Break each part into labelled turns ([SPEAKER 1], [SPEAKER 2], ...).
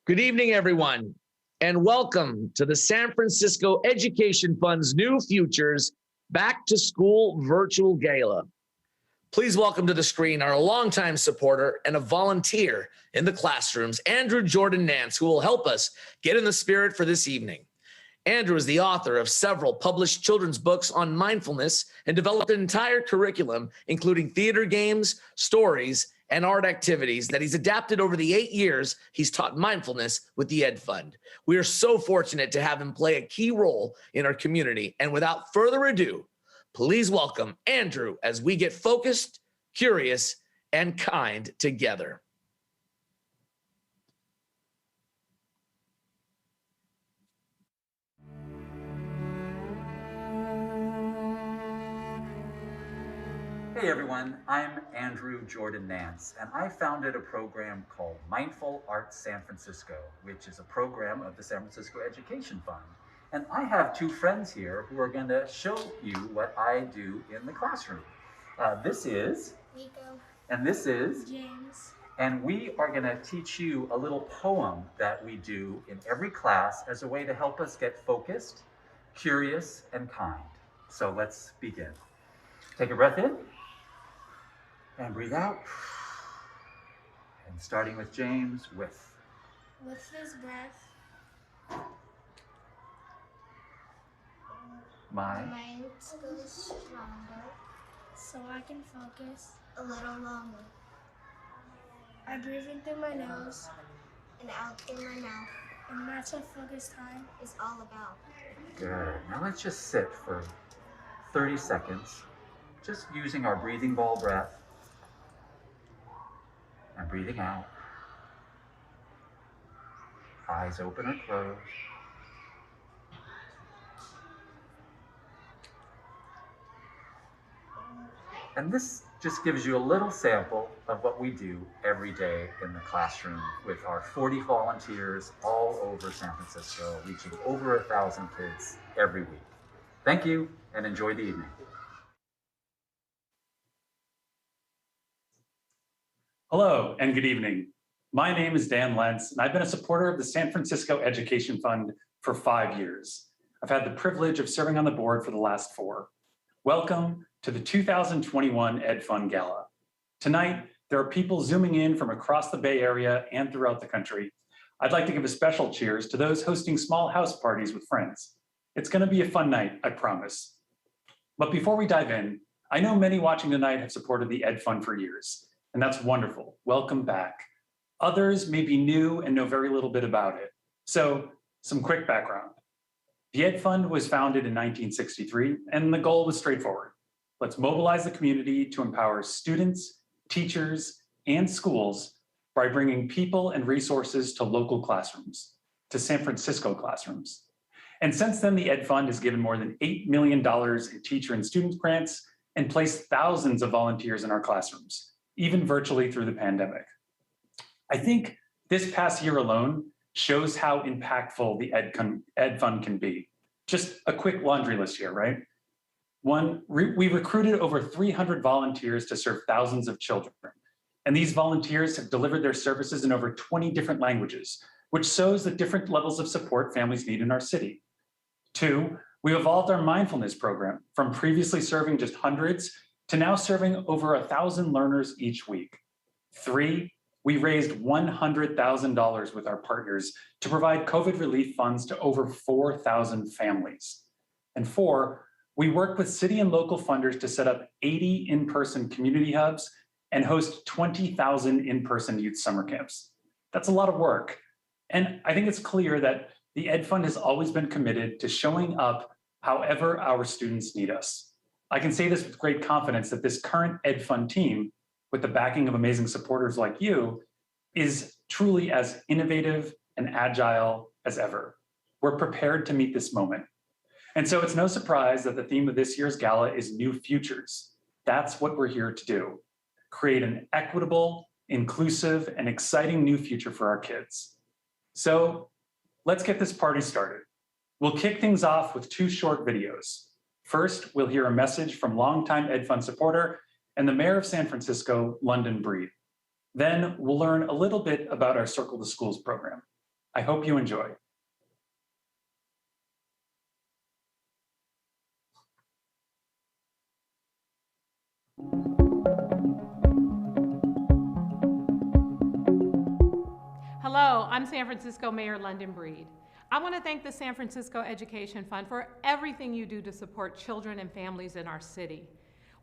[SPEAKER 1] Good evening, everyone, and welcome to the San Francisco Education Fund's New Futures Back-to-School Virtual Gala. Please welcome to the screen our longtime supporter and a volunteer in the classrooms, Andrew Jordan Nance, who will help us get in the spirit for this evening. Andrew is the author of several published children's books on mindfulness and developed an entire curriculum, including theater games, stories, and art activities that he's adapted over the 8 years he's taught mindfulness with the Ed Fund. We are so fortunate to have him play a key role in our community. And without further ado, please welcome Andrew as we get focused, curious, and kind together.
[SPEAKER 2] Hey everyone, I'm Andrew Jordan Nance, and I founded a program called Mindful Arts San Francisco, which is a program of the San Francisco Education Fund. And I have two friends here who are going to show you what I do in the classroom. This is
[SPEAKER 3] Nico.
[SPEAKER 2] And this is
[SPEAKER 3] James.
[SPEAKER 2] And we are going to teach you a little poem that we do in every class as a way to help us get focused, curious, and kind. So let's begin. Take a breath in. And breathe out. And starting with James, with
[SPEAKER 3] his breath,
[SPEAKER 2] my
[SPEAKER 3] mind goes stronger, so I can focus a little longer. I breathe in through my nose and out through my mouth, and that's what focus time is all about.
[SPEAKER 2] Good. Now let's just sit for 30 seconds, just using our breathing ball breath. And breathing out. Eyes open or closed. And this just gives you a little sample of what we do every day in the classroom with our 40 volunteers all over San Francisco, reaching over 1,000 kids every week. Thank you and enjoy the evening.
[SPEAKER 4] Hello and good evening. My name is Dan Lentz, and I've been a supporter of the San Francisco Education Fund for 5 years. I've had the privilege of serving on the board for the last 4. Welcome to the 2021 Ed Fund Gala. Tonight, there are people zooming in from across the Bay Area and throughout the country. I'd like to give a special cheers to those hosting small house parties with friends. It's going to be a fun night, I promise. But before we dive in, I know many watching tonight have supported the Ed Fund for years. And that's wonderful. Welcome back. Others may be new and know very little bit about it. So some quick background. The Ed Fund was founded in 1963, and the goal was straightforward. Let's mobilize the community to empower students, teachers, and schools by bringing people and resources to local classrooms, to San Francisco classrooms. And since then, the Ed Fund has given more than $8 million in teacher and student grants and placed thousands of volunteers in our classrooms, even virtually through the pandemic. I think this past year alone shows how impactful the Ed Fund can be. Just a quick laundry list here, right? One, we recruited over 300 volunteers to serve thousands of children. And these volunteers have delivered their services in over 20 different languages, which shows the different levels of support families need in our city. 2, we evolved our mindfulness program from previously serving just hundreds to now serving over 1,000 learners each week. 3, we raised $100,000 with our partners to provide COVID relief funds to over 4,000 families. And 4, we worked with city and local funders to set up 80 in-person community hubs and host 20,000 in-person youth summer camps. That's a lot of work. And I think it's clear that the Ed Fund has always been committed to showing up however our students need us. I can say this with great confidence that this current Ed Fund team, with the backing of amazing supporters like you, is truly as innovative and agile as ever. We're prepared to meet this moment. And so it's no surprise that the theme of this year's gala is New Futures. That's what we're here to do. Create an equitable, inclusive, and exciting new future for our kids. So let's get this party started. We'll kick things off with 2 short videos. First, we'll hear a message from longtime Ed Fund supporter and the mayor of San Francisco, London Breed. Then we'll learn a little bit about our Circle the Schools program. I hope you enjoy.
[SPEAKER 5] Hello, I'm San Francisco Mayor London Breed. I want to thank the San Francisco Education Fund for everything you do to support children and families in our city.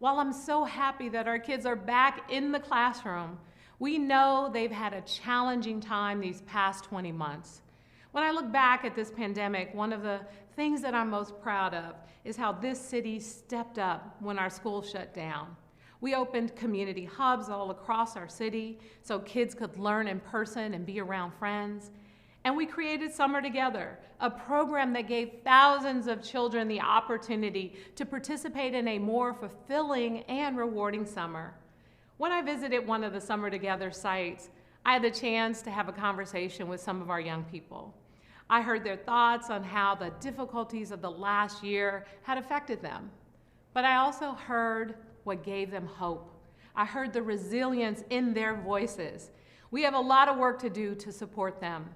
[SPEAKER 5] While I'm so happy that our kids are back in the classroom, we know they've had a challenging time these past 20 months. When I look back at this pandemic, one of the things that I'm most proud of is how this city stepped up when our schools shut down. We opened community hubs all across our city so kids could learn in person and be around friends. And we created Summer Together, a program that gave thousands of children the opportunity to participate in a more fulfilling and rewarding summer. When I visited one of the Summer Together sites, I had the chance to have a conversation with some of our young people. I heard their thoughts on how the difficulties of the last year had affected them. But I also heard what gave them hope. I heard the resilience in their voices. We have a lot of work to do to support them.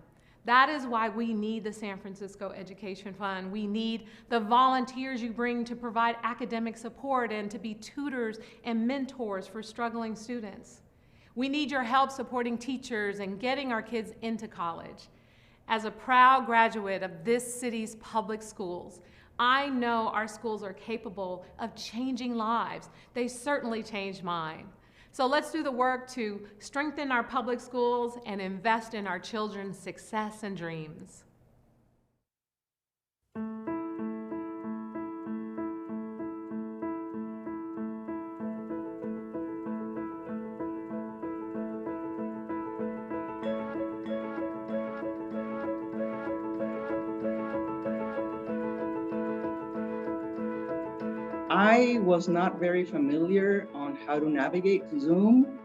[SPEAKER 5] That is why we need the San Francisco Education Fund. We need the volunteers you bring to provide academic support and to be tutors and mentors for struggling students. We need your help supporting teachers and getting our kids into college. As a proud graduate of this city's public schools, I know our schools are capable of changing lives. They certainly changed mine. So let's do the work to strengthen our public schools and invest in our children's success and dreams.
[SPEAKER 6] I was not very familiar on how to navigate Zoom.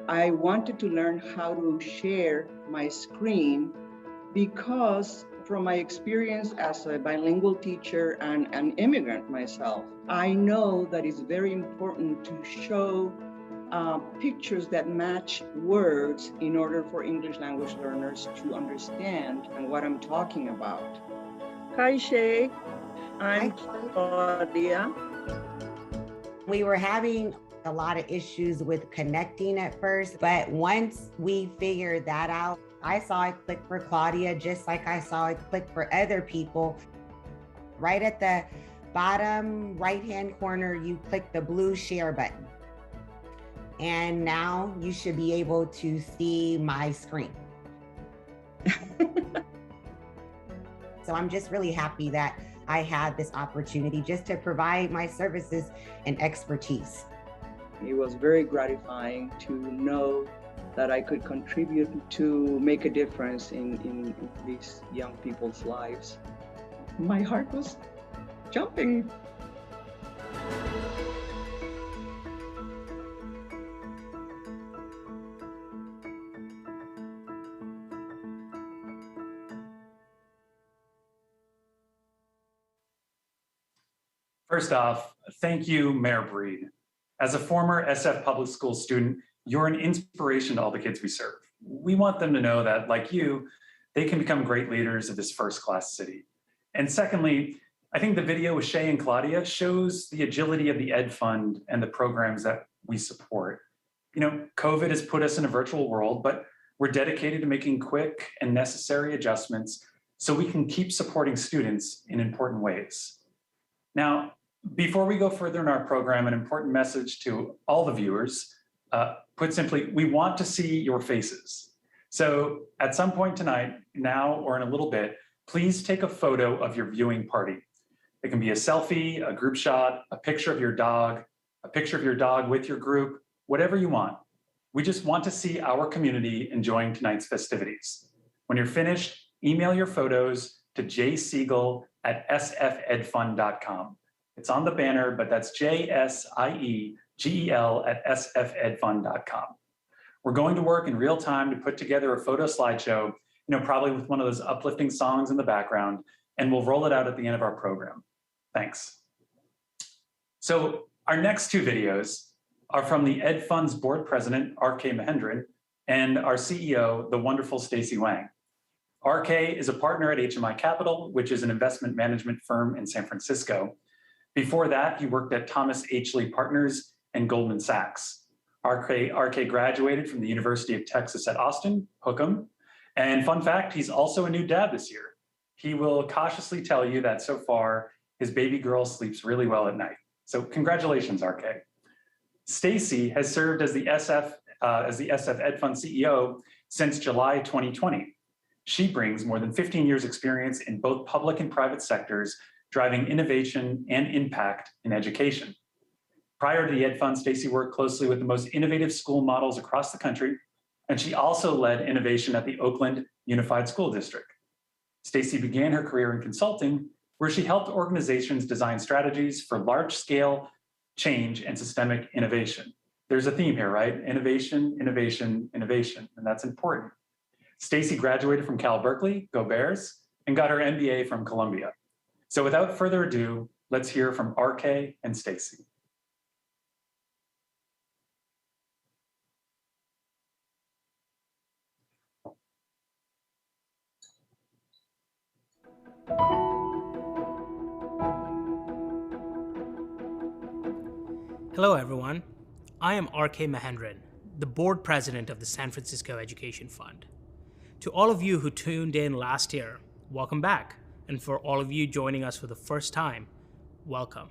[SPEAKER 6] I wanted to learn how to share my screen because from my experience as a bilingual teacher and an immigrant myself, I know that it's very important to show pictures that match words in order for English language learners to understand and what I'm talking about. Hi, Shay. I'm Claudia.
[SPEAKER 7] We were having a lot of issues with connecting at first, but once we figured that out, I saw it click for Claudia just like I saw it click for other people. Right at the bottom right-hand corner, you click the blue share button. And now you should be able to see my screen. So I'm just really happy that I had this opportunity just to provide my services and expertise.
[SPEAKER 6] It was very gratifying to know that I could contribute to make a difference in these young people's lives. My heart was jumping.
[SPEAKER 4] First off, thank you, Mayor Breed. As a former SF public school student, you're an inspiration to all the kids we serve. We want them to know that, like you, they can become great leaders of this first-class city. And secondly, I think the video with Shay and Claudia shows the agility of the Ed Fund and the programs that we support. You know, COVID has put us in a virtual world, but we're dedicated to making quick and necessary adjustments so we can keep supporting students in important ways. Now, before we go further in our program, an important message to all the viewers. Put simply, we want to see your faces. So at some point tonight, now or in a little bit, please take a photo of your viewing party. It can be a selfie, a group shot, a picture of your dog, a picture of your dog with your group, whatever you want. We just want to see our community enjoying tonight's festivities. When you're finished, email your photos to jsiegel@sfedfund.com. It's on the banner, but that's jsiegel@sfedfund.com. We're going to work in real time to put together a photo slideshow, you know, probably with one of those uplifting songs in the background, and we'll roll it out at the end of our program. Thanks. So our next two videos are from the Ed Fund's board president, R.K. Mahendran, and our CEO, the wonderful Stacey Wang. RK is a partner at HMI Capital, which is an investment management firm in San Francisco. Before that, he worked at Thomas H. Lee Partners and Goldman Sachs. RK graduated from the University of Texas at Austin, hook 'em. And fun fact, he's also a new dad this year. He will cautiously tell you that so far, his baby girl sleeps really well at night. So congratulations, RK. Stacy has served as the SF Ed Fund CEO since July 2020. She brings more than 15 years experience in both public and private sectors, driving innovation and impact in education. Prior to the Ed Fund, Stacy worked closely with the most innovative school models across the country, and she also led innovation at the Oakland Unified School District. Stacy began her career in consulting, where she helped organizations design strategies for large-scale change and systemic innovation. There's a theme here, right? Innovation, innovation, innovation, and that's important. Stacy graduated from Cal Berkeley, go Bears, and got her MBA from Columbia. So without further ado, let's hear from RK and Stacy.
[SPEAKER 8] Hello, everyone. I am RK Mahendran, the board president of the San Francisco Education Fund. To all of you who tuned in last year, welcome back. And for all of you joining us for the first time, welcome.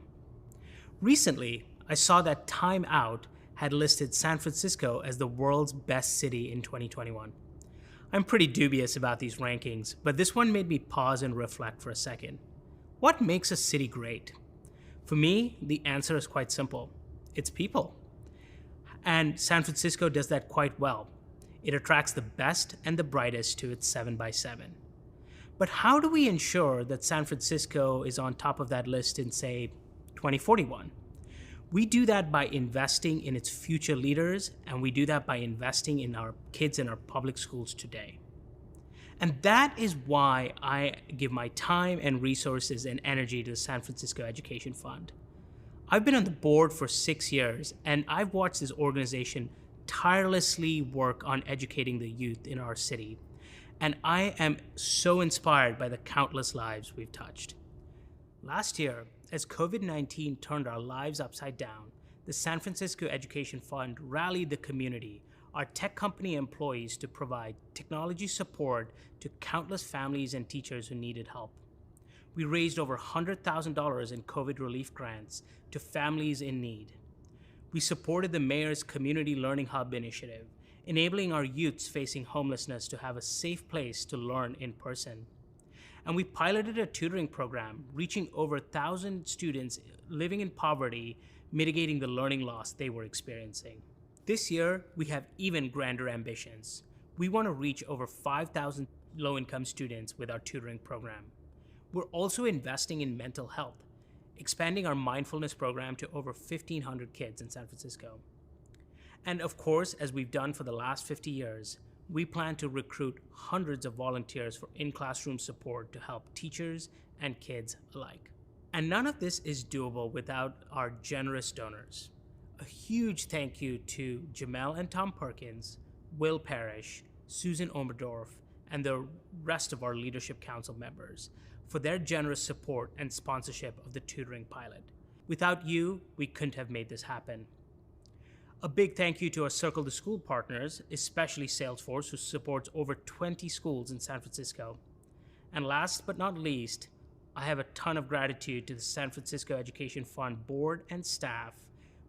[SPEAKER 8] Recently, I saw that Time Out had listed San Francisco as the world's best city in 2021. I'm pretty dubious about these rankings, but this one made me pause and reflect for a second. What makes a city great? For me, the answer is quite simple. It's people. And San Francisco does that quite well. It attracts the best and the brightest to its 7x7. But how do we ensure that San Francisco is on top of that list in, say, 2041? We do that by investing in its future leaders, and we do that by investing in our kids in our public schools today. And that is why I give my time and resources and energy to the San Francisco Education Fund. I've been on the board for 6 years, and I've watched this organization tirelessly work on educating the youth in our city. And I am so inspired by the countless lives we've touched. Last year, as COVID-19 turned our lives upside down, the San Francisco Education Fund rallied the community, our tech company employees, to provide technology support to countless families and teachers who needed help. We raised over $100,000 in COVID relief grants to families in need. We supported the mayor's Community Learning Hub initiative, enabling our youths facing homelessness to have a safe place to learn in person. And we piloted a tutoring program, reaching over 1,000 students living in poverty, mitigating the learning loss they were experiencing. This year, we have even grander ambitions. We want to reach over 5,000 low-income students with our tutoring program. We're also investing in mental health, expanding our mindfulness program to over 1,500 kids in San Francisco. And of course, as we've done for the last 50 years, we plan to recruit hundreds of volunteers for in-classroom support to help teachers and kids alike. And none of this is doable without our generous donors. A huge thank you to Jamel and Tom Perkins, Will Parrish, Susan Omerdorf, and the rest of our Leadership Council members for their generous support and sponsorship of the tutoring pilot. Without you, we couldn't have made this happen. A big thank you to our Circle the School partners, especially Salesforce, who supports over 20 schools in San Francisco. And last but not least, I have a ton of gratitude to the San Francisco Education Fund board and staff,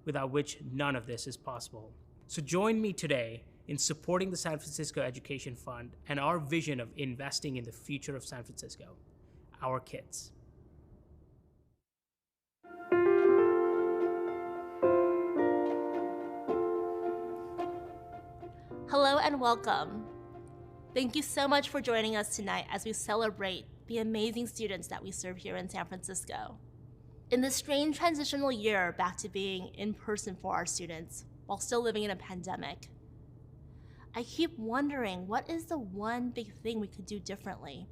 [SPEAKER 8] without which none of this is possible. So join me today in supporting the San Francisco Education Fund and our vision of investing in the future of San Francisco, our kids.
[SPEAKER 9] Hello and welcome. Thank you so much for joining us tonight as we celebrate the amazing students that we serve here in San Francisco. In this strange transitional year back to being in person for our students while still living in a pandemic, I keep wondering, what is the one big thing we could do differently?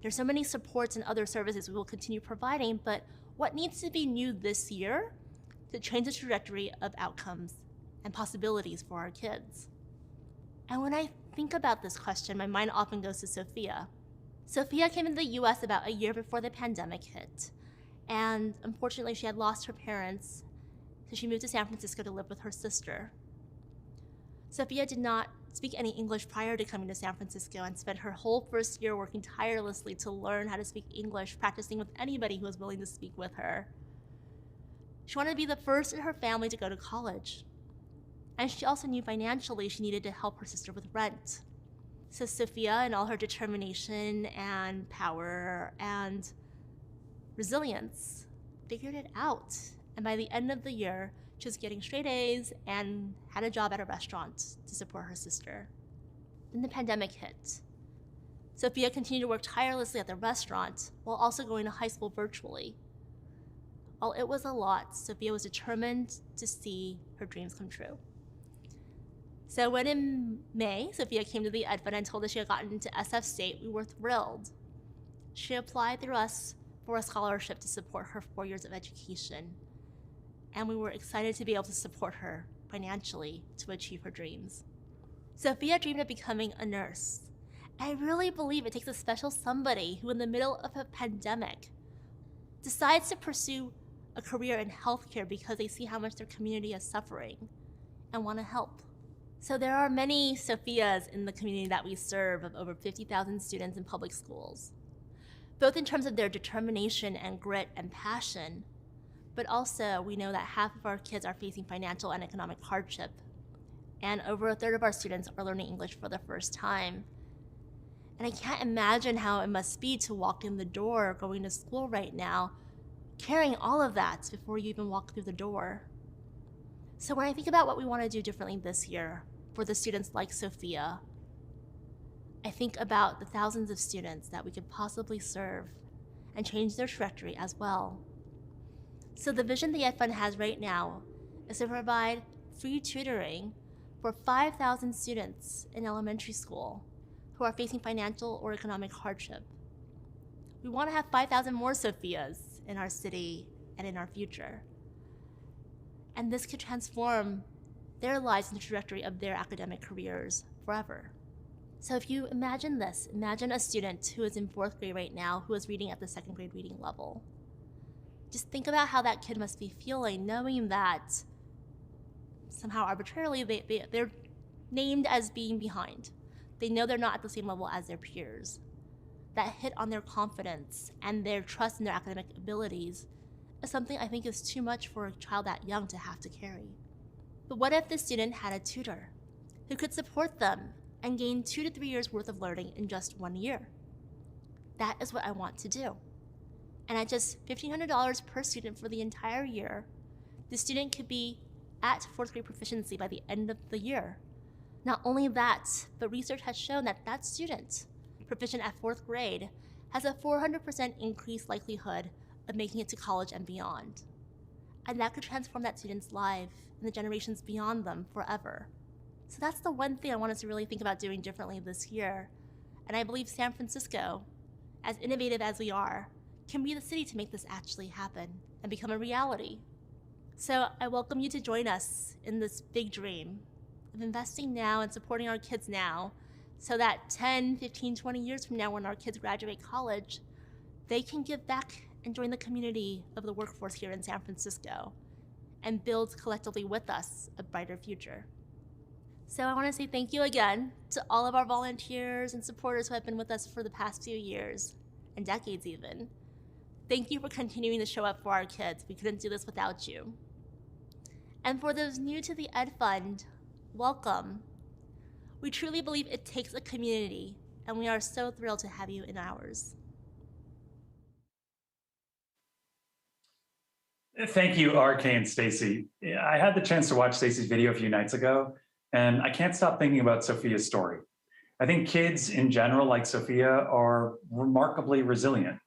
[SPEAKER 9] There's so many supports and other services we will continue providing, but what needs to be new this year to change the trajectory of outcomes and possibilities for our kids? And when I think about this question, my mind often goes to Sophia. Sophia came to the US about a year before the pandemic hit. And unfortunately, she had lost her parents, so she moved to San Francisco to live with her sister. Sophia did not speak any English prior to coming to San Francisco and spent her whole first year working tirelessly to learn how to speak English, practicing with anybody who was willing to speak with her. She wanted to be the first in her family to go to college. And she also knew financially she needed to help her sister with rent. So Sophia, in all her determination and power and resilience, figured it out. And by the end of the year, she was getting straight A's and had a job at a restaurant to support her sister. Then the pandemic hit. Sophia continued to work tirelessly at the restaurant while also going to high school virtually. While it was a lot, Sophia was determined to see her dreams come true. So when in May, Sophia came to the Ed Fund and told us she had gotten into SF State, we were thrilled. She applied through us for a scholarship to support her 4 years of education. And we were excited to be able to support her financially to achieve her dreams. Sophia dreamed of becoming a nurse. And I really believe it takes a special somebody who in the middle of a pandemic decides to pursue a career in healthcare because they see how much their community is suffering and want to help. So there are many Sophias in the community that we serve of over 50,000 students in public schools, both in terms of their determination and grit and passion, but also we know that half of our kids are facing financial and economic hardship, and over a third of our students are learning English for the first time. And I can't imagine how it must be to walk in the door going to school right now, carrying all of that before you even walk through the door. So when I think about what we want to do differently this year for the students like Sophia, I think about the thousands of students that we could possibly serve and change their trajectory as well. So the vision the Ed Fund has right now is to provide free tutoring for 5,000 students in elementary school who are facing financial or economic hardship. We want to have 5,000 more Sophias in our city and in our future. And this could transform their lives and the trajectory of their academic careers forever. So if you imagine this, imagine a student who is in 4th grade right now who is reading at the 2nd grade reading level. Just think about how that kid must be feeling, knowing that somehow arbitrarily they're named as being behind. They know they're not at the same level as their peers. That hit on their confidence and their trust in their academic abilities is something I think is too much for a child that young to have to carry. But what if the student had a tutor who could support them and gain 2 to 3 years worth of learning in just 1 year? That is what I want to do. And at just $1,500 per student for the entire year, the student could be at 4th grade proficiency by the end of the year. Not only that, but research has shown that that student, proficient at 4th grade, has a 400% increased likelihood of making it to college and beyond. And that could transform that student's life and the generations beyond them forever. So that's the one thing I want us to really think about doing differently this year. And I believe San Francisco, as innovative as we are, can be the city to make this actually happen and become a reality. So I welcome you to join us in this big dream of investing now and supporting our kids now so that 10, 15, 20 years from now when our kids graduate college, they can give back and join the community of the workforce here in San Francisco and build collectively with us a brighter future. So I want to say thank you again to all of our volunteers and supporters who have been with us for the past few years and decades even. Thank you for continuing to show up for our kids. We couldn't do this without you. And for those new to the Ed Fund, welcome. We truly believe it takes a community, and we are so thrilled to have you in ours.
[SPEAKER 4] Thank you, RK and Stacy. I had the chance to watch Stacy's video a few nights ago, and I can't stop thinking about Sophia's story. I think kids in general, like Sophia, are remarkably resilient.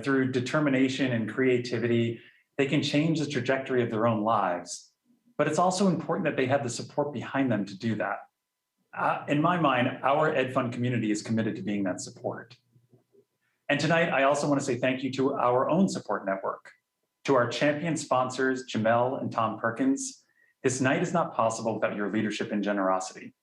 [SPEAKER 4] Through determination and creativity, they can change the trajectory of their own lives. But it's also important that they have the support behind them to do that. In my mind, our Ed Fund community is committed to being that support. And tonight, I also want to say thank you to our own support network. To our champion sponsors, Jamel and Tom Perkins, this night is not possible without your leadership and generosity.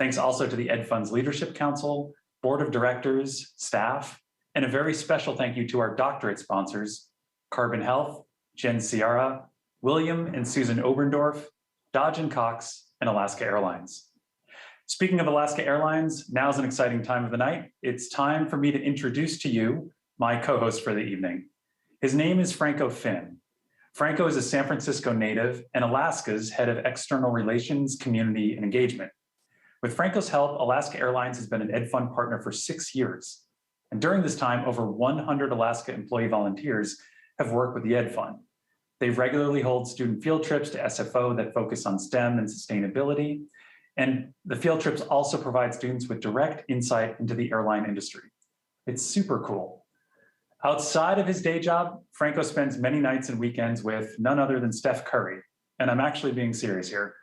[SPEAKER 4] Thanks also to the Ed Fund's Leadership Council, Board of Directors, staff, and a very special thank you to our doctorate sponsors, Carbon Health, Jen Ciara, William and Susan Oberndorf, Dodge & Cox, and Alaska Airlines. Speaking of Alaska Airlines, now's an exciting time of the night. It's time for me to introduce to you my co-host for the evening. His name is Franco Finn. Franco is a San Francisco native and Alaska's head of external relations, community, and engagement. With Franco's help, Alaska Airlines has been an Ed Fund partner for 6 years. And during this time, over 100 Alaska employee volunteers have worked with the Ed Fund. They regularly hold student field trips to SFO that focus on STEM and sustainability. And the field trips also provide students with direct insight into the airline industry. It's super cool. Outside of his day job, Franco spends many nights and weekends with none other than Steph Curry. And I'm actually being serious here.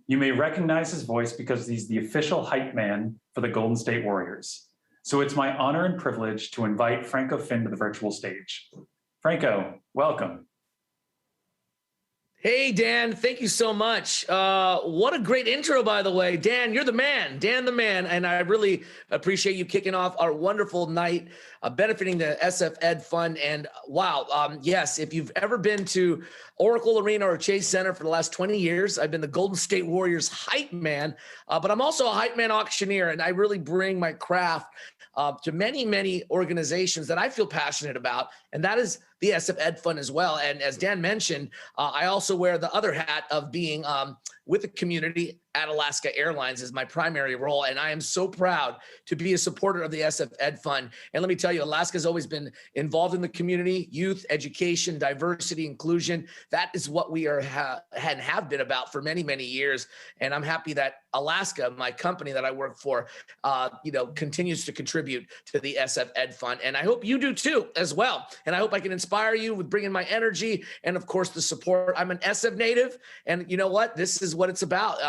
[SPEAKER 4] You may recognize his voice because he's the official hype man for the Golden State Warriors. So it's my honor and privilege to invite Franco Finn to the virtual stage. Franco, welcome.
[SPEAKER 1] Hey, Dan, thank you so much. What a great intro, by the way. Dan, you're the man, Dan the man, and I really appreciate you kicking off our wonderful night benefiting the SF Ed Fund. And wow, yes, if you've ever been to Oracle Arena or Chase Center for the last 20 years, I've been the Golden State Warriors hype man, but I'm also a hype man auctioneer, and I really bring my craft to many, many organizations that I feel passionate about, and that is the SF Ed Fund as well. And as Dan mentioned, I also wear the other hat of being with the community at Alaska Airlines is my primary role. And I am so proud to be a supporter of the SF Ed Fund. And let me tell you, Alaska's always been involved in the community, youth, education, diversity, inclusion. That is what we are and have been about for many, many years. And I'm happy that Alaska, my company that I work for, continues to contribute to the SF Ed Fund. And I hope you do too, as well. And I hope I can inspire you with bringing my energy and, of course, the support. I'm an SF native, and you know what? This is what it's about.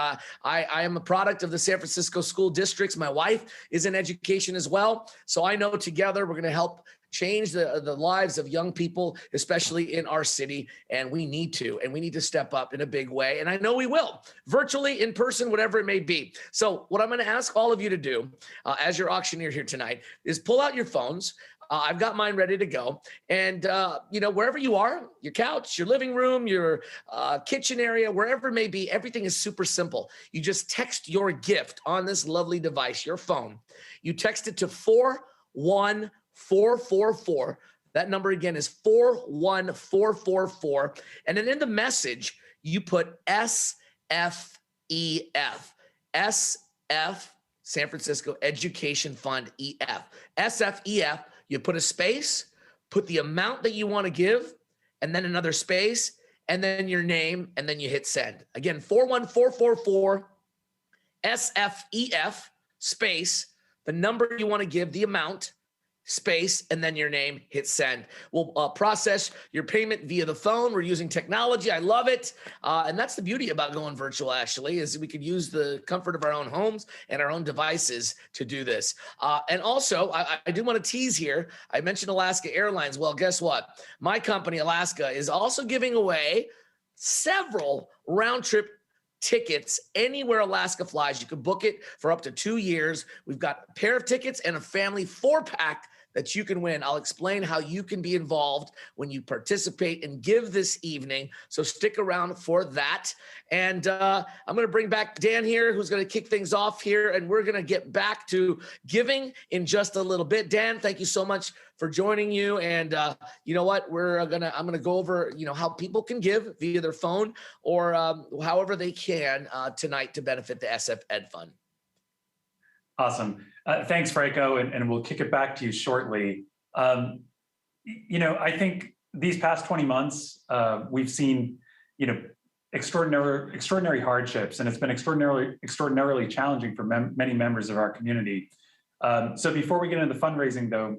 [SPEAKER 1] I am a product of the San Francisco school districts. My wife is in education as well. So I know together we're going to help change the lives of young people, especially in our city. And we need to step up in a big way. And I know we will, virtually, in person, whatever it may be. So what I'm going to ask all of you to do as your auctioneer here tonight is pull out your phones. I've got mine ready to go. And, wherever you are, your couch, your living room, your kitchen area, wherever it may be, everything is super simple. You just text your gift on this lovely device, your phone. You text it to 41444. That number again is 41444. And then in the message, you put SFEF. SF, San Francisco Education Fund, EF. SFEF. You put a space, put the amount that you want to give, and then another space, and then your name, and then you hit send. Again, 41444, SFEF, space, the number you want to give, the amount, space, and then your name, hit send. We'll process your payment via the phone. We're using technology. I love it. And that's the beauty about going virtual, actually, is we could use the comfort of our own homes and our own devices to do this. And also, I do want to tease here. I mentioned Alaska Airlines. Well, guess what? My company, Alaska, is also giving away several round trip tickets anywhere Alaska flies. You can book it for up to 2 years. We've got a pair of tickets and a family 4-pack that you can win. I'll explain how you can be involved when you participate and give this evening. So stick around for that. And I'm going to bring back Dan here, who's going to kick things off here. And we're going to get back to giving in just a little bit. Dan, thank you so much for joining you. And you know what? I'm going to go over, how people can give via their phone or however they can tonight to benefit the SF Ed Fund.
[SPEAKER 4] Awesome. Thanks, Franco, and we'll kick it back to you shortly. I think these past 20 months, we've seen, extraordinary hardships, and it's been extraordinarily challenging for many members of our community. So before we get into the fundraising, though,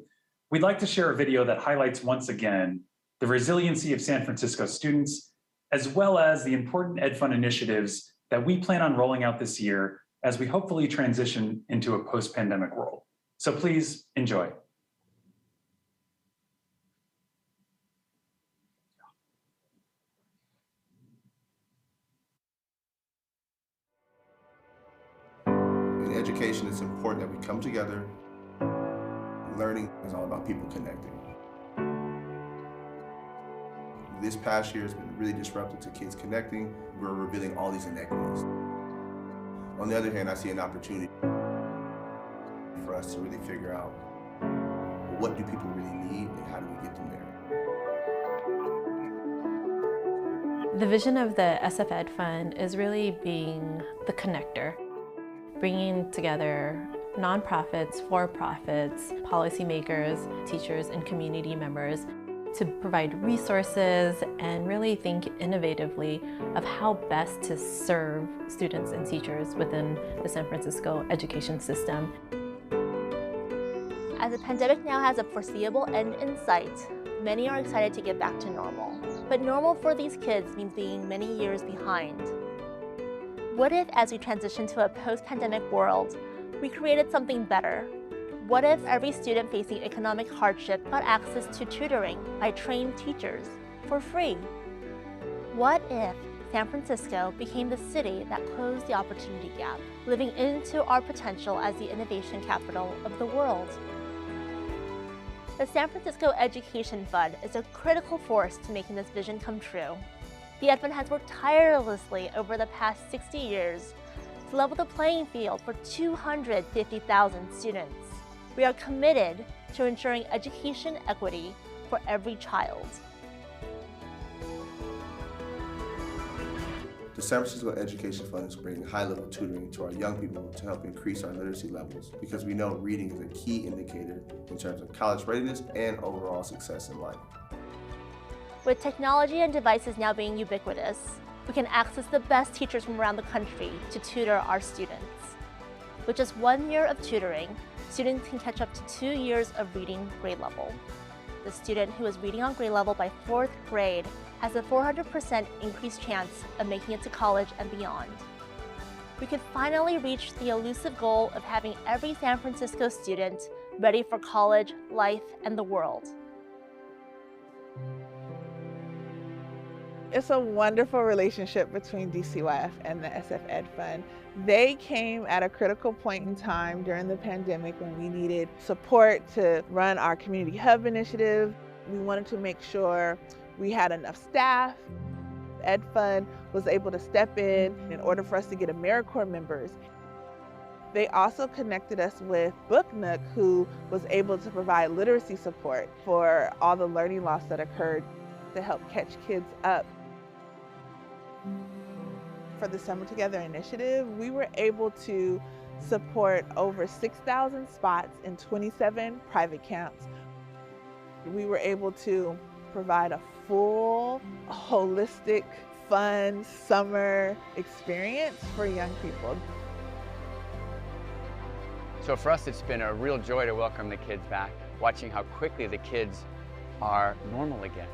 [SPEAKER 4] we'd like to share a video that highlights once again the resiliency of San Francisco students, as well as the important Ed Fund initiatives that we plan on rolling out this year as we hopefully transition into a post-pandemic world. So please enjoy.
[SPEAKER 10] In education, it's important that we come together. Learning is all about people connecting. This past year has been really disruptive to kids connecting. We're revealing all these inequities. On the other hand, I see an opportunity for us to really figure out what do people really need and how do we get them there.
[SPEAKER 11] The vision of the SF Ed Fund is really being the connector, bringing together nonprofits, for-profits, policymakers, teachers, and community members to provide resources and really think innovatively of how best to serve students and teachers within the San Francisco education system.
[SPEAKER 9] As the pandemic now has a foreseeable end in sight, many are excited to get back to normal. But normal for these kids means being many years behind. What if, as we transition to a post-pandemic world, we created something better? What if every student facing economic hardship got access to tutoring by trained teachers for free? What if San Francisco became the city that closed the opportunity gap, living into our potential as the innovation capital of the world? The San Francisco Education Fund is a critical force to making this vision come true. The Ed Fund has worked tirelessly over the past 60 years to level the playing field for 250,000 students. We are committed to ensuring education equity for every child.
[SPEAKER 10] The San Francisco Education Fund is bringing high-level tutoring to our young people to help increase our literacy levels because we know reading is a key indicator in terms of college readiness and overall success in life.
[SPEAKER 9] With technology and devices now being ubiquitous, we can access the best teachers from around the country to tutor our students. With just 1 year of tutoring, students can catch up to 2 years of reading grade level. The student who is reading on grade level by 4th grade has a 400% increased chance of making it to college and beyond. We could finally reach the elusive goal of having every San Francisco student ready for college, life, and the world.
[SPEAKER 12] It's a wonderful relationship between DCYF and the SF Ed Fund. They came at a critical point in time during the pandemic when we needed support to run our Community Hub initiative. We wanted to make sure we had enough staff. Ed Fund was able to step in order for us to get AmeriCorps members. They also connected us with Book Nook, who was able to provide literacy support for all the learning loss that occurred to help catch kids up. For the Summer Together initiative, we were able to support over 6,000 spots in 27 private camps. We were able to provide a full, holistic, fun summer experience for young people.
[SPEAKER 13] So for us, it's been a real joy to welcome the kids back, watching how quickly the kids are normal again.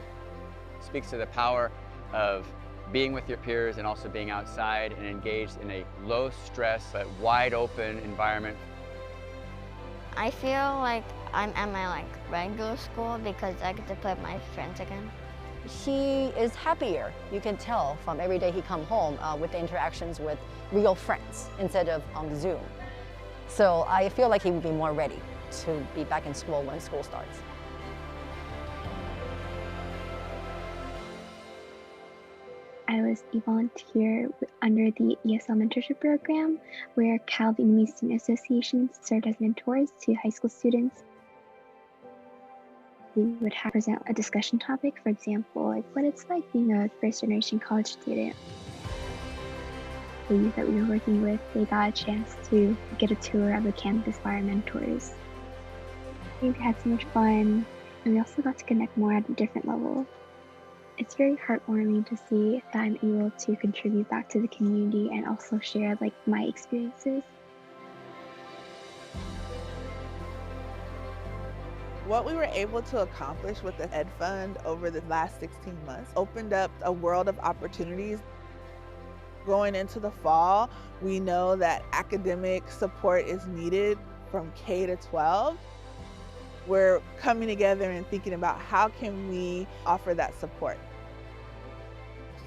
[SPEAKER 13] It speaks to the power of being with your peers and also being outside and engaged in a low stress but wide open environment.
[SPEAKER 14] I feel like I'm at my regular school because I get to play with my friends again.
[SPEAKER 15] He is happier, you can tell from every day he come home with the interactions with real friends instead of on Zoom. So I feel like he would be more ready to be back in school when school starts.
[SPEAKER 16] I was a volunteer under the ESL mentorship program where Cal Vietnamese Student Associations served as mentors to high school students. We would present a discussion topic, for example, like what it's like being a first-generation college student. The youth that we were working with, they got a chance to get a tour of the campus by our mentors. We had so much fun, and we also got to connect more at a different level. It's very heartwarming to see that I'm able to contribute back to the community and also share my experiences.
[SPEAKER 12] What we were able to accomplish with the Ed Fund over the last 16 months opened up a world of opportunities. Going into the fall, we know that academic support is needed from K to 12. We're coming together and thinking about how can we offer that support.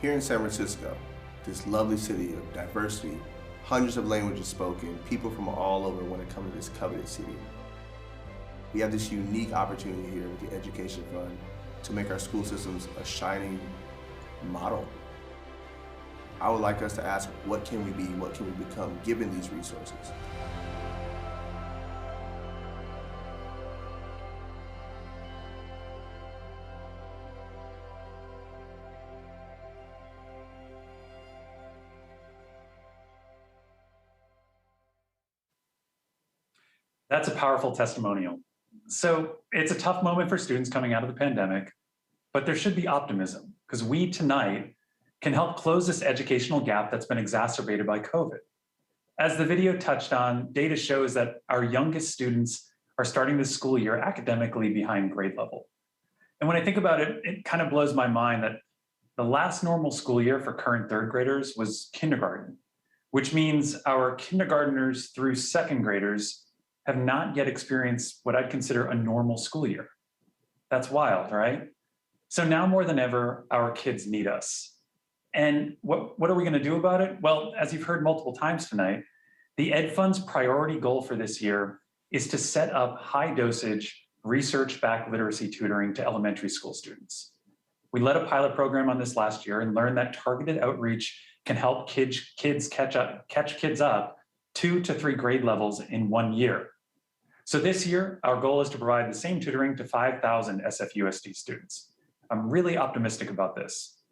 [SPEAKER 10] Here in San Francisco, this lovely city of diversity, hundreds of languages spoken, people from all over when it comes to this coveted city. We have this unique opportunity here with the Education Fund to make our school systems a shining model. I would like us to ask, what can we be, what can we become given these resources?
[SPEAKER 4] That's a powerful testimonial. So it's a tough moment for students coming out of the pandemic, but there should be optimism because we tonight can help close this educational gap that's been exacerbated by COVID. As the video touched on, data shows that our youngest students are starting this school year academically behind grade level. And when I think about it, it kind of blows my mind that the last normal school year for current third graders was kindergarten, which means our kindergartners through second graders have not yet experienced what I'd consider a normal school year. That's wild, right? So now more than ever, our kids need us. And what are we gonna do about it? Well, as you've heard multiple times tonight, the Ed Fund's priority goal for this year is to set up high dosage, research-backed literacy tutoring to elementary school students. We led a pilot program on this last year and learned that targeted outreach can help kids catch kids up 2 to 3 grade levels in 1 year. So this year, our goal is to provide the same tutoring to 5,000 SFUSD students. I'm really optimistic about this.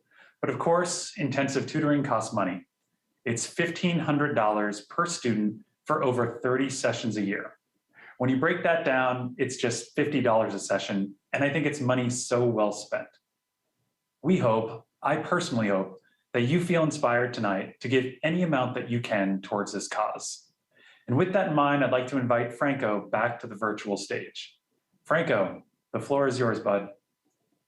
[SPEAKER 4] But of course, intensive tutoring costs money. It's $1,500 per student for over 30 sessions a year. When you break that down, it's just $50 a session, and I think it's money so well spent. We hope, I personally hope, that you feel inspired tonight to give any amount that you can towards this cause. And with that in mind, I'd like to invite Franco back to the virtual stage. Franco, the floor is yours, bud.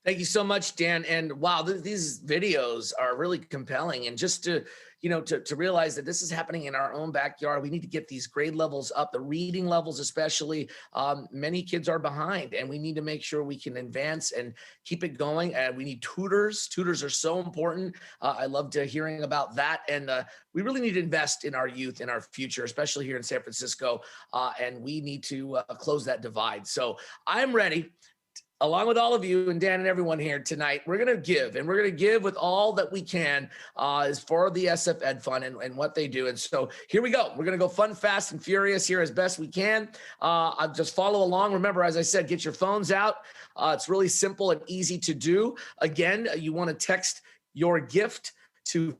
[SPEAKER 1] Thank you so much, Dan. And wow, these videos are really compelling. And just to, to realize that this is happening in our own backyard, we need to get these grade levels up, the reading levels especially. Many kids are behind, and we need to make sure we can advance and keep it going. And we need tutors. Tutors are so important. I loved hearing about that. And we really need to invest in our youth, in our future, especially here in San Francisco. And we need to close that divide. So I'm ready. Along with all of you and Dan and everyone here tonight, we're going to give, and we're going to give with all that we can as for the SF Ed Fund and what they do. And so here we go. We're going to go fun, fast, and furious here as best we can. I'll just follow along. Remember, as I said, get your phones out. It's really simple and easy to do. Again, you want to text your gift to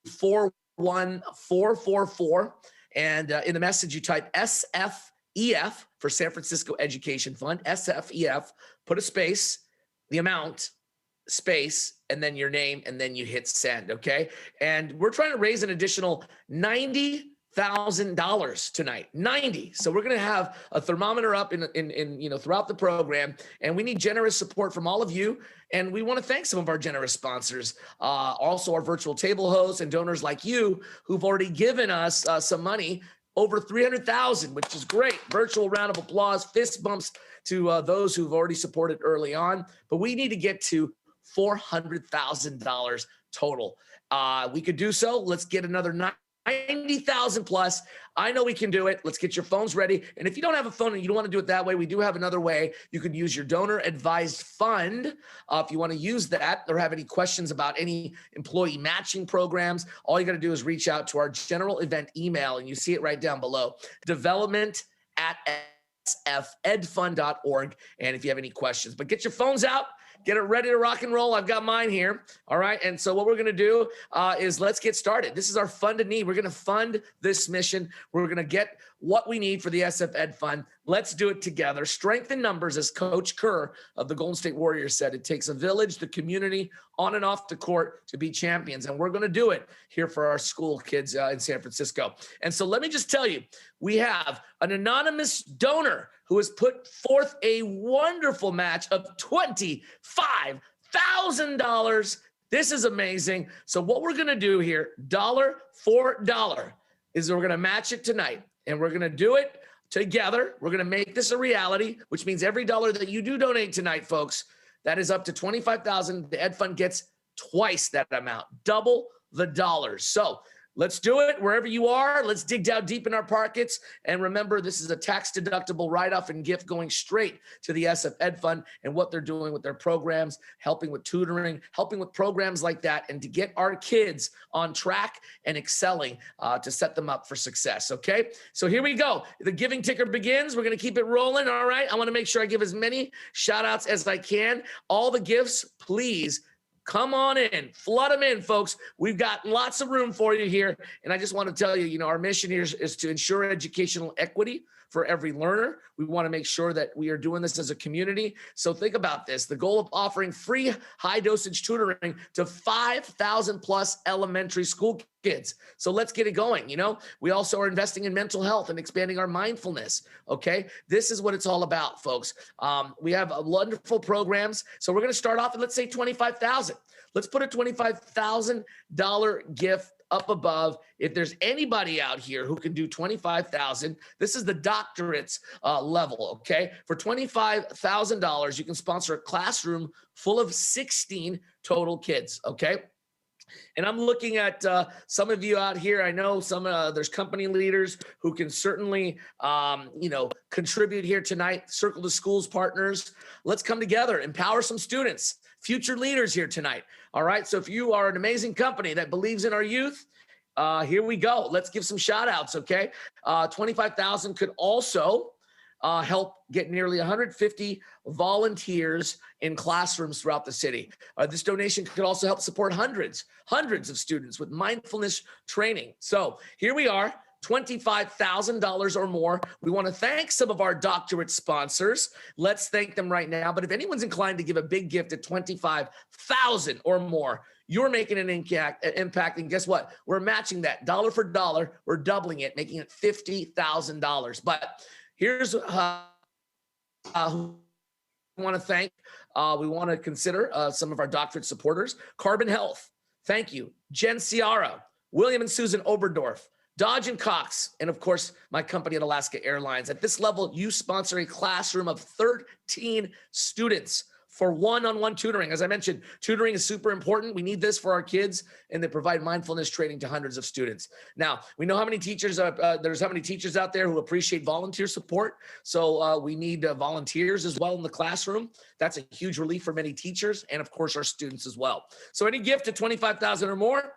[SPEAKER 1] 41444. And in the message, you type SFEF for San Francisco Education Fund, SFEF, put a space, the amount, space, and then your name, and then you hit send, okay? And we're trying to raise an additional $90,000 tonight, 90. So we're gonna have a thermometer up in throughout the program, and we need generous support from all of you. And we wanna thank some of our generous sponsors, also our virtual table hosts and donors like you who've already given us some money, over 300,000, which is great. Virtual round of applause, fist bumps to those who've already supported early on. But we need to get to $400,000 total. We could do so. Let's get another 90,000 plus. I know we can do it. Let's get your phones ready. And if you don't have a phone and you don't want to do it that way, we do have another way. You could use your donor advised fund. If you want to use that or have any questions about any employee matching programs, all you got to do is reach out to our general event email, and you see it right down below, development@sfedfund.org. And if you have any questions, but get your phones out. Get it ready to rock and roll. I've got mine here. All right. And so what we're going to do is let's get started. This is our fund to need. We're going to fund this mission. We're going to get what we need for the SF Ed Fund. Let's do it together. Strength in numbers, as Coach Kerr of the Golden State Warriors said. It takes a village, the community, on and off the court to be champions. And we're going to do it here for our school kids in San Francisco. And so let me just tell you, we have an anonymous donor who has put forth a wonderful match of $25,000. This is amazing. So what we're going to do here, dollar for dollar, is we're going to match it tonight. And we're going to do it together. We're going to make this a reality, which means every dollar that you do donate tonight, folks, that is up to $25,000. The Ed Fund gets twice that amount, double the dollars. So Let's do it wherever you are. Let's dig down deep in our pockets. And remember, this is a tax-deductible write-off and gift going straight to the SF Ed Fund and what they're doing with their programs, helping with tutoring, helping with programs like that, and to get our kids on track and excelling to set them up for success, okay? So here we go. The giving ticker begins. We're going to keep it rolling, all right? I want to make sure I give as many shout-outs as I can. All the gifts, please, come on in, flood them in, folks. We've got lots of room for you here. And I just want to tell you, our mission here is to ensure educational equity for every learner. We want to make sure that we are doing this as a community. So think about this. The goal of offering free high dosage tutoring to 5,000 plus elementary school kids. So let's get it going. We also are investing in mental health and expanding our mindfulness. Okay. This is what it's all about, folks. We have wonderful programs. So we're going to start off at, let's say, $25,000. Let's put a $25,000 gift up above. If there's anybody out here who can do $25,000, this is the doctorates level, okay? For $25,000, you can sponsor a classroom full of 16 total kids, okay? And I'm looking at some of you out here. I know there's company leaders who can certainly, contribute here tonight. Circle the Schools partners. Let's come together, empower some students, future leaders here tonight. All right. So if you are an amazing company that believes in our youth, here we go. Let's give some shout outs. Okay. 25,000 could also help get nearly 150 volunteers in classrooms throughout the city. This donation could also help support hundreds of students with mindfulness training. So here we are, $25,000 or more. We want to thank some of our doctorate sponsors. Let's thank them right now. But if anyone's inclined to give a big gift at $25,000 or more, you're making an impact. And guess what? We're matching that dollar for dollar. We're doubling it, making it $50,000. But here's who we want to thank. We want to consider some of our doctorate supporters. Carbon Health, thank you. Jen Ciara, William and Susan Oberdorf, Dodge and Cox, and of course, my company at Alaska Airlines. At this level, you sponsor a classroom of 13 students for one-on-one tutoring. As I mentioned, tutoring is super important. We need this for our kids, and they provide mindfulness training to hundreds of students. Now, we know how many teachers, there's how many teachers out there who appreciate volunteer support. So we need volunteers as well in the classroom. That's a huge relief for many teachers and of course our students as well. So any gift at $25,000 or more,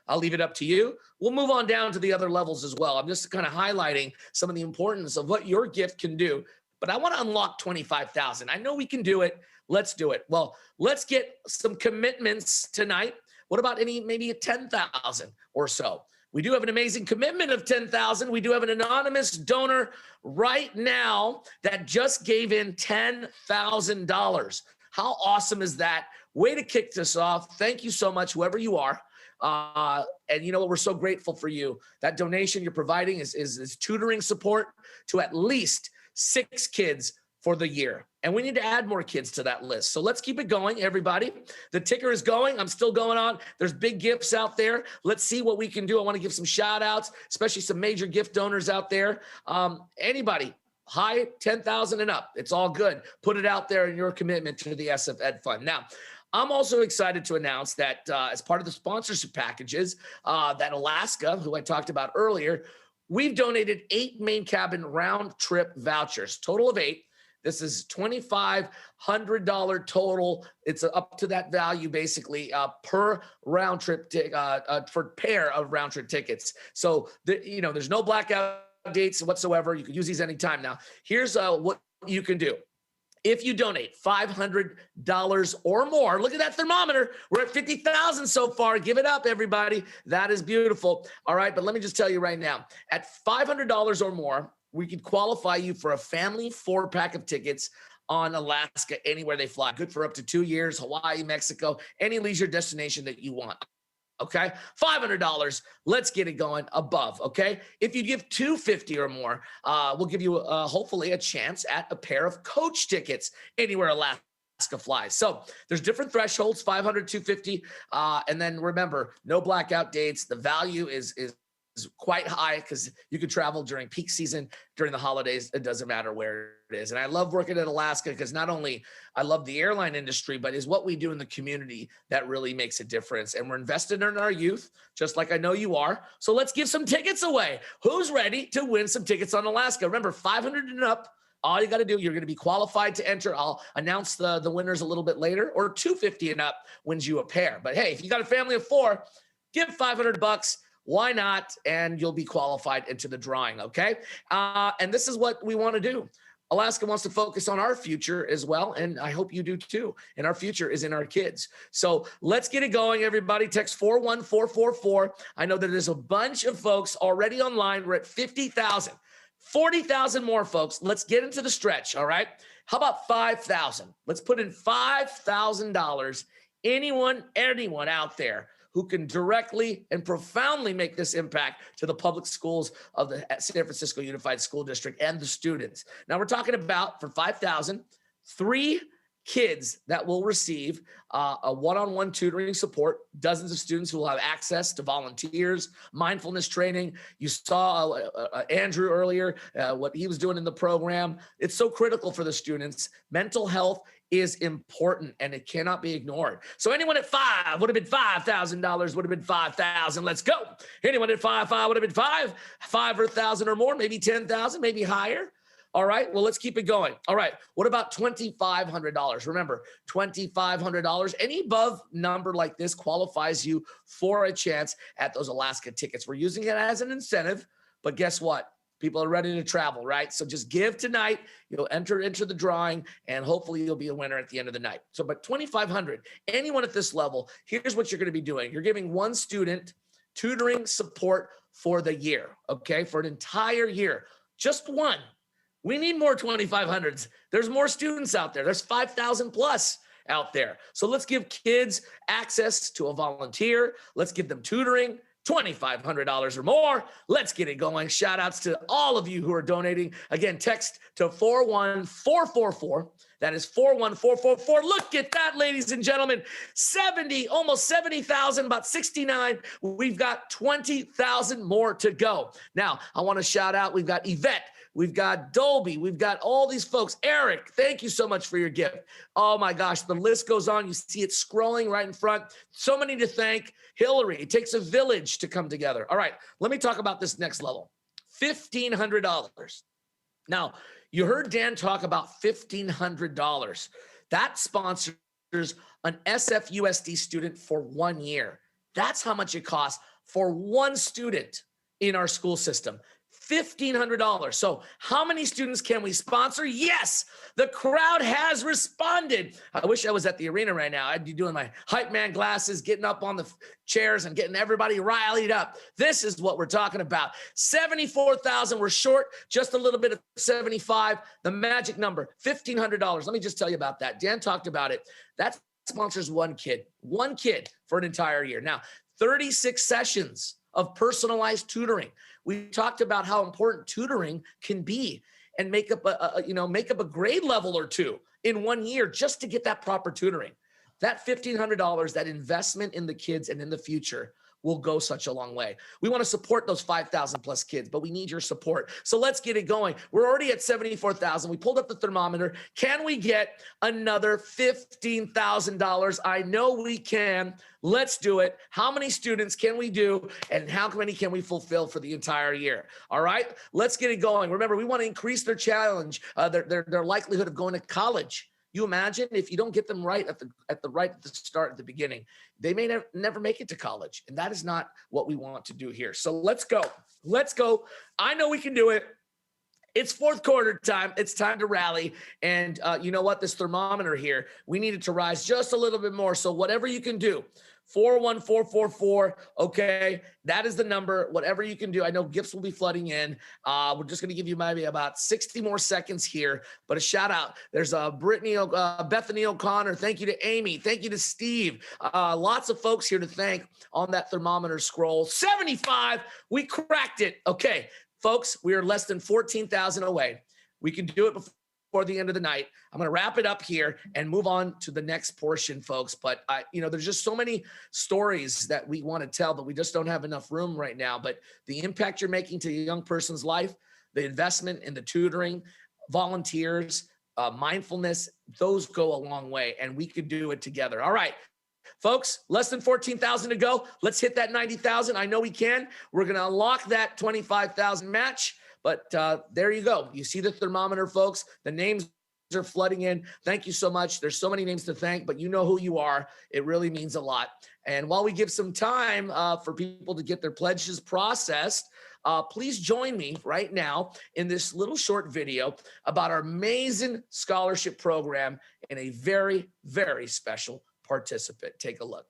[SPEAKER 1] I'll leave it up to you. We'll move on down to the other levels as well. I'm just kind of highlighting some of the importance of what your gift can do, but I want to unlock 25,000. I know we can do it. Let's do it. Well, let's get some commitments tonight. What about maybe a 10,000 or so? We do have an amazing commitment of 10,000. We do have an anonymous donor right now that just gave in $10,000. How awesome is that? Way to kick this off. Thank you so much, whoever you are. And you know what? We're so grateful for you. That donation you're providing is tutoring support to at least 6 kids for the year. And we need to add more kids to that list. So let's keep it going, everybody. The ticker is going. I'm still going on. There's big gifts out there. Let's see what we can do. I want to give some shout outs, especially some major gift donors out there. Anybody, high 10,000 and up. It's all good. Put it out there in your commitment to the SF Ed Fund. Now, I'm also excited to announce that as part of the sponsorship packages, that Alaska, who I talked about earlier, we've donated 8 main cabin round trip vouchers, total of 8. This is $2,500 total. It's up to that value basically per round trip for pair of round trip tickets. So there's no blackout dates whatsoever. You can use these anytime. Now, here's what you can do. If you donate $500 or more, look at that thermometer. We're at 50,000 so far. Give it up, everybody. That is beautiful. All right, but let me just tell you right now, at $500 or more, we could qualify you for a family 4-pack of tickets on Alaska, anywhere they fly. Good for up to 2 years, Hawaii, Mexico, any leisure destination that you want. Okay, $500. Let's get it going above. Okay, if you give $250 or more, we'll give you hopefully a chance at a pair of coach tickets anywhere Alaska flies. So there's different thresholds: 500, 250, and then remember, no blackout dates. The value is quite high because you could travel during peak season, during the holidays. It doesn't matter where it is. And I love working at Alaska because not only I love the airline industry, but is what we do in the community that really makes a difference. And we're invested in our youth, just like I know you are. So let's give some tickets away. Who's ready to win some tickets on Alaska? Remember, 500 and up. All you got to do, you're going to be qualified to enter. I'll announce the winners a little bit later, or 250 and up wins you a pair. But hey, if you got a family of 4, give $500. Why not? And you'll be qualified into the drawing. Okay. And this is what we want to do. Alaska wants to focus on our future as well. And I hope you do too. And our future is in our kids. So let's get it going, everybody. Text 41444. I know that there's a bunch of folks already online. We're at 50,000. 40,000 more, folks. Let's get into the stretch, all right? How about 5,000? Let's put in $5,000. Anyone out there who can directly and profoundly make this impact to the public schools of the San Francisco Unified School District and the students. Now, we're talking about, for 5,000, 3 kids that will receive a one-on-one tutoring support, dozens of students who will have access to volunteers, mindfulness training. You saw Andrew earlier, what he was doing in the program. It's so critical for the students. Mental health is important and it cannot be ignored. So anyone at 5 would have been $5,000, would have been 5,000. Let's go. Anyone at 5 would have been 5 or 1,000 or more, maybe 10,000, maybe higher. All right, well, let's keep it going. All right, what about $2,500? Remember, $2,500. Any above number like this qualifies you for a chance at those Alaska tickets. We're using it as an incentive, but guess what? People are ready to travel, right? So just give tonight. You'll enter into the drawing, and hopefully you'll be a winner at the end of the night. So, but $2,500, anyone at this level, here's what you're going to be doing. You're giving one student tutoring support for the year, okay? For an entire year, just one. We need more 2,500s. There's more students out there. There's 5,000 plus out there. So let's give kids access to a volunteer. Let's give them tutoring, $2,500 or more. Let's get it going. Shout outs to all of you who are donating. Again, text to 41444. That is 41444. Look at that, ladies and gentlemen. 70, almost 70,000, about 69. We've got 20,000 more to go. Now, I want to shout out, we've got Yvette. We've got Dolby. We've got all these folks. Eric, thank you so much for your gift. Oh my gosh, the list goes on. You see it scrolling right in front. So many to thank. Hillary, it takes a village to come together. All right, let me talk about this next level. $1,500. Now, you heard Dan talk about $1,500. That sponsors an SFUSD student for 1 year. That's how much it costs for one student in our school system. $1,500. So how many students can we sponsor? Yes, the crowd has responded. I wish I was at the arena right now. I'd be doing my hype man glasses, getting up on the chairs and getting everybody riled up. This is what we're talking about. 74,000. We're short just a little bit of 75. The magic number, $1,500. Let me just tell you about that. Dan talked about it. That sponsors one kid for an entire year. Now, 36 sessions of personalized tutoring. We talked about how important tutoring can be and make up a grade level or two in 1 year just to get that proper tutoring. That $1,500, that investment in the kids and in the future will go such a long way. We want to support those 5,000 plus kids, but we need your support. So let's get it going. We're already at 74,000. We pulled up the thermometer. Can we get another $15,000? I know we can. Let's do it. How many students can we do, and how many can we fulfill for the entire year? All right, let's get it going. Remember, we want to increase their challenge, their likelihood of going to college. You imagine if you don't get them right at the start, at the beginning, they may never make it to college. And that is not what we want to do here. So let's go. Let's go. I know we can do it. It's fourth quarter time. It's time to rally. And you know what? This thermometer here, we need it to rise just a little bit more. So whatever you can do, 41444. Okay, that is the number. Whatever you can do. I know gifts will be flooding in. We're just going to give you maybe about 60 more seconds here. But a shout out. There's Bethany O'Connor. Thank you to Amy. Thank you to Steve. Lots of folks here to thank on that thermometer scroll. 75. We cracked it. Okay, folks, we are less than 14,000 away. We can do it before before the end of the night. I'm going to wrap it up here and move on to the next portion, folks. But, there's just so many stories that we want to tell, but we just don't have enough room right now. But the impact you're making to a young person's life, the investment in the tutoring, volunteers, mindfulness, those go a long way, and we could do it together. All right. Folks, less than 14,000 to go. Let's hit that 90,000. I know we can. We're going to unlock that 25,000 match. But there you go. You see the thermometer, folks. The names are flooding in. Thank you so much. There's so many names to thank, but you know who you are. It really means a lot. And while we give some time for people to get their pledges processed, please join me right now in this little short video about our amazing scholarship program and a very, very special participant. Take a look.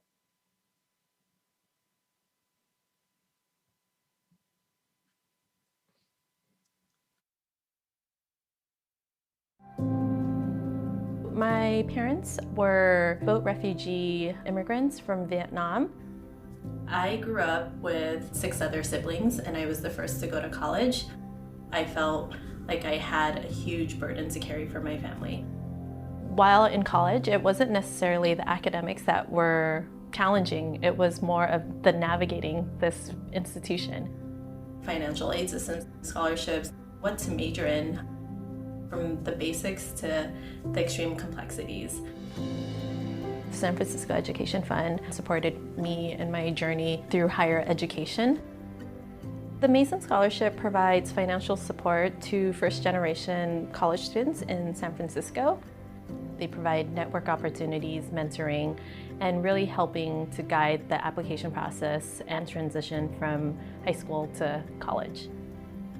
[SPEAKER 11] My parents were both refugee immigrants from Vietnam. I grew up with 6 other siblings, and I was the first to go to college. I felt like I had a huge burden to carry for my family. While in college, it wasn't necessarily the academics that were challenging. It was more of the navigating this institution. Financial aid systems, scholarships, what to major in, from the basics to the extreme complexities. The San Francisco Education Fund supported me in my journey through higher education. The Mason Scholarship provides financial support to first-generation college students in San Francisco. They provide network opportunities, mentoring, and really helping to guide the application process and transition from high school to college.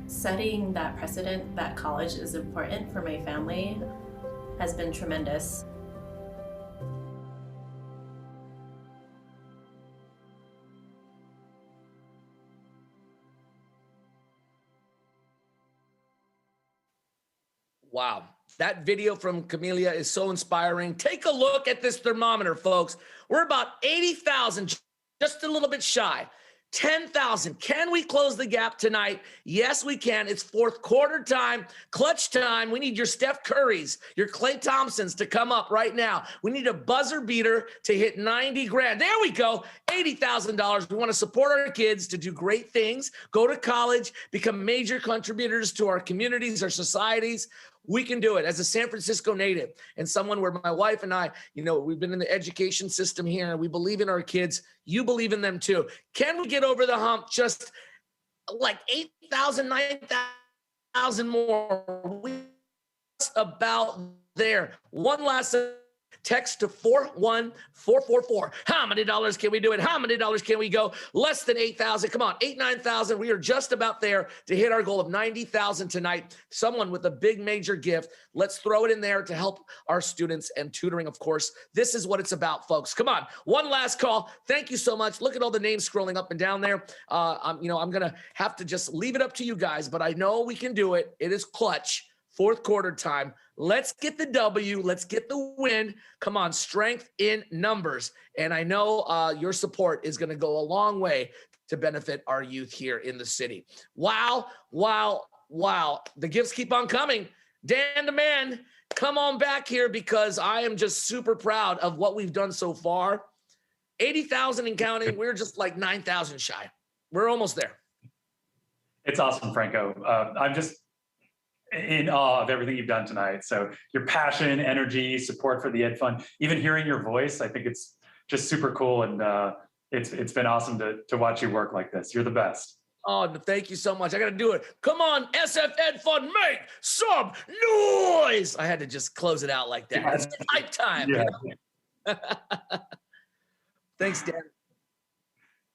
[SPEAKER 11] Setting that precedent that college is important for my family has been tremendous.
[SPEAKER 1] Wow. That video from Camellia is so inspiring. Take a look at this thermometer, folks. We're about 80,000, just a little bit shy. 10,000. Can we close the gap tonight? Yes, we can. It's fourth quarter time, clutch time. We need your Steph Currys, your Klay Thompsons to come up right now. We need a buzzer beater to hit 90 grand. There we go. $80,000. We want to support our kids to do great things, go to college, become major contributors to our communities, our societies. We can do it as a San Francisco native and someone where my wife and I, we've been in the education system here. We believe in our kids. You believe in them too. Can we get over the hump just like 8,000, 9,000 more? We just about there. One last text to 41444. How many dollars can we do it? How many dollars can we go? Less than 8,000. Come on, 8,000, 9,000. We are just about there to hit our goal of 90,000 tonight. Someone with a big major gift. Let's throw it in there to help our students and tutoring, of course. This is what it's about, folks. Come on. One last call. Thank you so much. Look at all the names scrolling up and down there. I'm going to have to just leave it up to you guys, but I know we can do it. It is clutch. Fourth quarter time. Let's get the W. Let's get the win. Come on, strength in numbers. And I know your support is going to go a long way to benefit our youth here in the city. Wow, wow, wow. The gifts keep on coming. Dan the man, come on back here because I am just super proud of what we've done so far. 80,000 and counting. We're just like 9,000 shy. We're almost there.
[SPEAKER 4] It's awesome, Franco. I'm just in awe of everything you've done tonight. So your passion, energy, support for the Ed Fund, even hearing your voice, I think it's just super cool. And it's been awesome to watch you work like this. You're the best.
[SPEAKER 1] Oh, thank you so much. I got to do it. Come on, SF Ed Fund, make some noise. I had to just close it out like that. Yeah. It's hype time. Yeah. Thanks, Dan.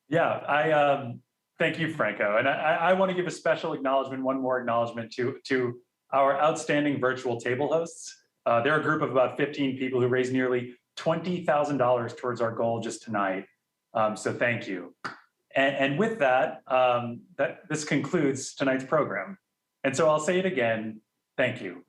[SPEAKER 4] Yeah, thank you, Franco. And I want to give a special acknowledgement, one more acknowledgement to our outstanding virtual table hosts. They're a group of about 15 people who raised nearly $20,000 towards our goal just tonight. So thank you. And with that, this concludes tonight's program. And so I'll say it again, thank you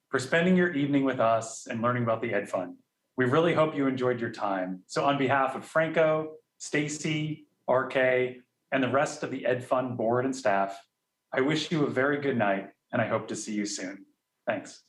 [SPEAKER 4] for spending your evening with us and learning about the Ed Fund. We really hope you enjoyed your time. So on behalf of Franco, Stacy, RK, and the rest of the Ed Fund board and staff, I wish you a very good night, and I hope to see you soon. Thanks.